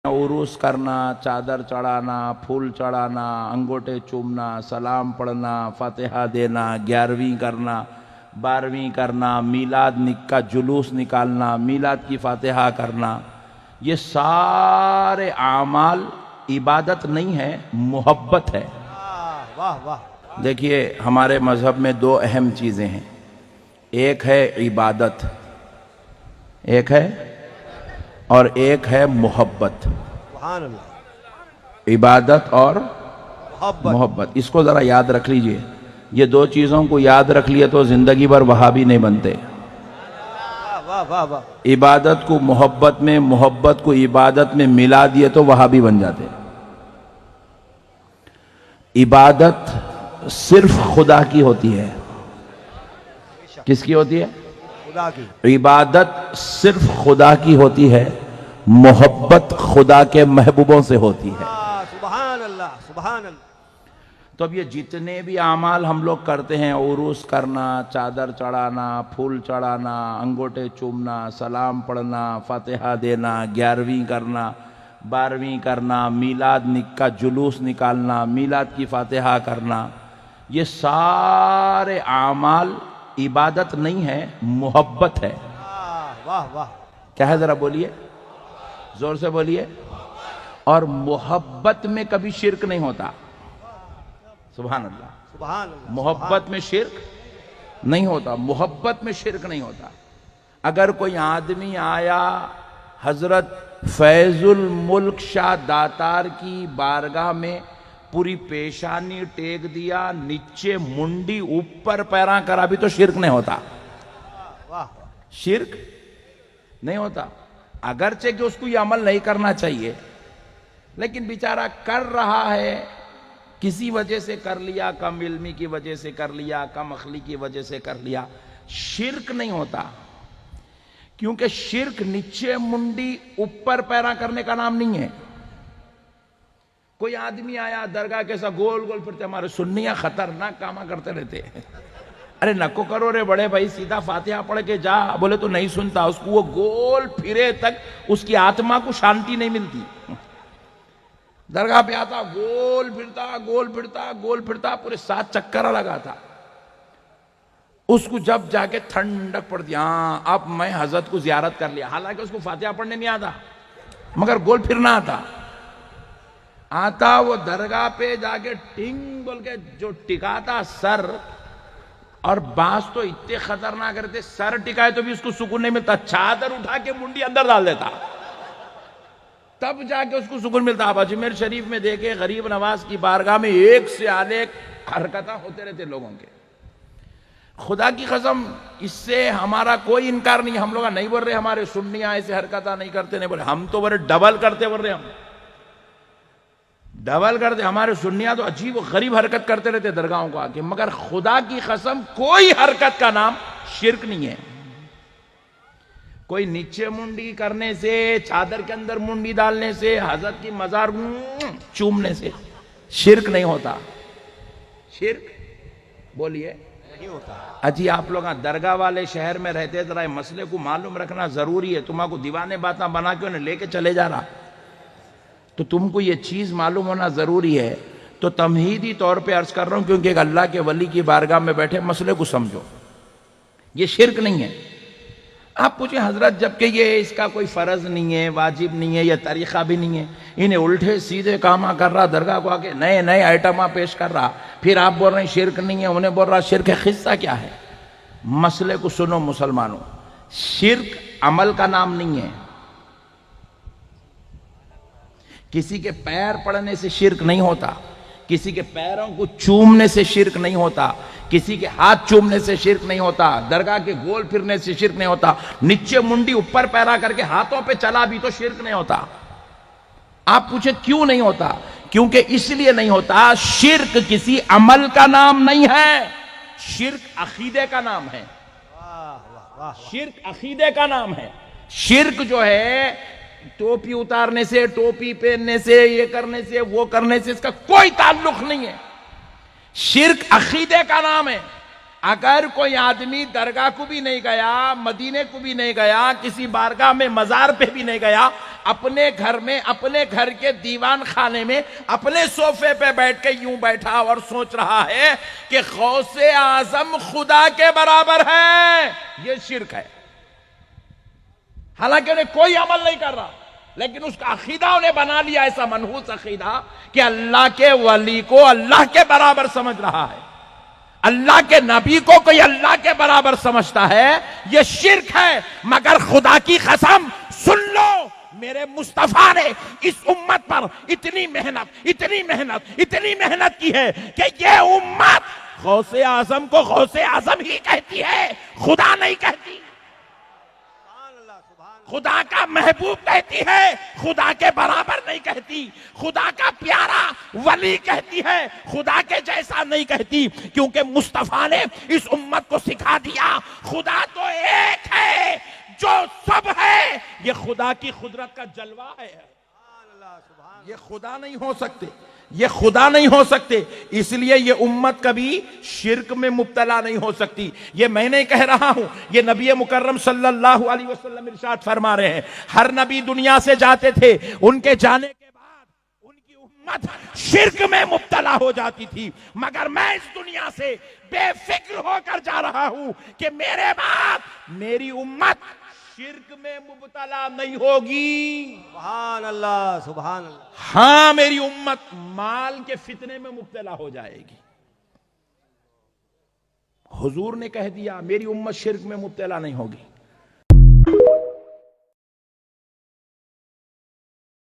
उरूस करना, चादर चढ़ाना, फूल चढ़ाना, अंगूठे चूमना, सलाम पढ़ना, फातिहा देना, 11वीं करना, 12वीं करना, मीलाद का जुलूस निकालना, मीलाद की फातिहा करना, ये सारे आमाल इबादत नहीं है, मोहब्बत है। वाह वाह। देखिए हमारे मजहब में दो अहम चीज़ें हैं, एक है इबादत, एक है और एक है मोहब्बत। सुभान अल्लाह। इबादत और मोहब्बत। मोहब्बत, इसको ज़रा याद रख लीजिए। ये दो चीज़ों को याद रख लिए तो ज़िंदगी भर वहाबी नहीं बनते। वाह वाह वाह वाह। इबादत को मोहब्बत में, मोहब्बत को इबादत में मिला दिए तो वहाबी बन जाते। इबादत सिर्फ खुदा की होती है। किसकी होती है? खुदा की। इबादत सिर्फ खुदा की होती है, मोहब्बत खुदा के महबूबों से होती है। सुभान अल्लाह सुभान अल्लाह। तो अब ये जितने भी आमाल हम लोग करते हैं, उरूस करना, चादर चढ़ाना, फूल चढ़ाना, अंगूठे चूमना, सलाम पढ़ना, फातिहा देना, 11वीं करना, 12वीं करना, मीलाद का जुलूस निकालना, मीलाद की फातिहा करना, ये सारे आमाल इबादत नहीं है, मोहब्बत है। वाह वाह। क्या है जरा बोलिए, जोर से बोलिए। और मोहब्बत में कभी शिर्क नहीं होता। सुभान अल्लाह। सुभान अल्लाह। मोहब्बत में शिर्क नहीं होता, मोहब्बत में शिर्क नहीं होता। अगर कोई आदमी आया हजरत फैजुल मुल्क शाह दातार की बारगाह में, पूरी पेशानी टेक दिया, नीचे मुंडी ऊपर पैरा करा, भी तो शिर्क नहीं होता। वाह। शिर्क नहीं होता। अगरचे कि उसको ये अमल नहीं करना चाहिए, लेकिन बेचारा कर रहा है, किसी वजह से कर लिया, कम इल्मी की वजह से कर लिया, कम अखली की वजह से कर लिया, शिर्क नहीं होता। क्योंकि शिर्क नीचे मुंडी ऊपर पैरा करने का नाम नहीं है। कोई आदमी आया दरगाह के साथ गोल गोल फिरते, हमारे सुन्नियां खतरनाक कामा करते रहते हैं। अरे नको करो रे बड़े भाई, सीधा फातिहा पढ़ के जा, बोले तो नहीं सुनता। उसको वो गोल फिरे तक उसकी आत्मा को शांति नहीं मिलती। दरगाह पे आता, गोल फिरता गोल फिरता गोल फिरता, पूरे 7 चक्कर लगाता। उसको जब जाके ठंडक पड़ती, हाँ अब मैं हजरत को जियारत कर लिया। हालांकि उसको फातिहा पढ़ने नहीं आता, मगर गोल फिरना आता। वो दरगाह पे जाके टिंग बोल के जो टिकाता सर, और बास तो इतने खतरनाक रहते, सर टिकाए तो भी उसको सुकून नहीं मिलता, चादर उठा के मुंडी अंदर डाल देता, तब जाके उसको सुकून मिलता। अब अजमेर शरीफ में देखे, गरीब नवाज की बारगाह में एक से अनेक हरकतें होते रहते लोगों के। खुदा की कसम, इससे हमारा कोई इनकार नहीं। हम लोग नहीं बोल रहे हमारे सुन्नियां ऐसे हरकतें नहीं करते, नहीं बोले, हम तो बोले डबल करते बोल रहे, हम डबल करते। हमारे सुन्नियां तो अजीब व गरीब हरकत करते रहते दरगाहों को आके, मगर खुदा की कसम कोई हरकत का नाम शिर्क नहीं है। कोई नीचे मुंडी करने से, चादर के अंदर मुंडी डालने से, हजरत की मजार चूमने से शिर्क नहीं होता। शिर्क बोलिए नहीं होता। अजी आप लोग दरगाह वाले शहर में रहते, जरा मसले को मालूम रखना जरूरी है। तुम्हारा दीवाने बातें बना के उन्हें लेके चले जा रहा, तो तुमको ये चीज मालूम होना जरूरी है। तो तमहीदी तौर पे अर्ज कर रहा हूं, क्योंकि एक अल्लाह के वली की बारगाह में बैठे, मसले को समझो, ये शिर्क नहीं है। आप पूछे हजरत, जबकि ये इसका कोई फर्ज नहीं है, वाजिब नहीं है, या तरीका भी नहीं है, इन्हें उल्टे सीधे कामा कर रहा, दरगाह को आके नए नए आइटमा पेश कर रहा, फिर आप बोल रहे हैं शिर्क नहीं है, उन्हें बोल रहा शिर्क है। खिस्सा क्या है? मसले को सुनो मुसलमानों, शिर्क अमल का नाम नहीं है। किसी के पैर पड़ने से शिर्क नहीं होता, किसी के पैरों को चूमने से शिर्क नहीं होता, किसी के हाथ चूमने से शिर्क नहीं होता, दरगाह के गोल फिरने से शिर्क नहीं होता, नीचे मुंडी ऊपर पैरा करके हाथों पे चला भी तो शिर्क नहीं होता। आप पूछे क्यों नहीं होता? क्योंकि इसलिए नहीं होता, शिर्क किसी अमल का नाम नहीं है, शिर्क अकीदे का नाम है। शिर्क अकीदे का नाम है। शिर्क जो है, टोपी उतारने से, टोपी पहनने से, ये करने से, वो करने से इसका कोई ताल्लुक नहीं है। शिर्क अकीदे का नाम है। अगर कोई आदमी दरगाह को भी नहीं गया, मदीने को भी नहीं गया, किसी बारगाह में मजार पे भी नहीं गया, اپنے گھر میں اپنے گھر کے دیوان خانے میں اپنے صوفے پہ بیٹھ کے یوں بیٹھا اور سوچ رہا ہے کہ غوث اعظم خدا کے برابر ہے، یہ شرک ہے۔ حالانکہ انہیں کوئی عمل نہیں کر رہا، لیکن اس کا عقیدہ انہیں بنا لیا ایسا منحوس عقیدہ کہ اللہ کے ولی کو اللہ کے برابر سمجھ رہا ہے، اللہ کے نبی کو کوئی اللہ کے برابر سمجھتا ہے، یہ شرک ہے۔ مگر خدا کی قسم سن لو، میرے مصطفیٰ نے اس امت پر اتنی محنت کی ہے کہ یہ امت غوث اعظم کو غوث اعظم ہی کہتی ہے، خدا نہیں کہتی۔ سبحان اللہ، سبحان اللہ۔ خدا کا محبوب کہتی ہے، خدا کے برابر نہیں کہتی۔ خدا کا پیارا ولی کہتی ہے، خدا کے جیسا نہیں کہتی، کیونکہ مصطفیٰ نے اس امت کو سکھا دیا خدا تو ایک ہے جو سب ہے۔ یہ خدا کی قدرت کا جلوہ ہے، سبحان اللہ، سبحان اللہ۔ یہ خدا نہیں ہو سکتے، یہ خدا نہیں ہو سکتے۔ اس لیے یہ امت کبھی شرک میں مبتلا نہیں ہو سکتی۔ یہ میں نہیں کہہ رہا ہوں، یہ نبی مکرم صلی اللہ علیہ وسلم ارشاد فرما رہے ہیں۔ ہر نبی دنیا سے جاتے تھے، ان کے جانے کے بعد ان کی امت شرک میں مبتلا ہو جاتی تھی، مگر میں اس دنیا سے بے فکر ہو کر جا رہا ہوں کہ میرے بعد میری امت شرک میں مبتلا نہیں ہوگی۔ سبحان اللہ، سبحان اللہ۔ ہاں، میری امت مال کے فتنے میں مبتلا ہو جائے گی۔ حضور نے کہہ دیا میری امت شرک میں مبتلا نہیں ہوگی۔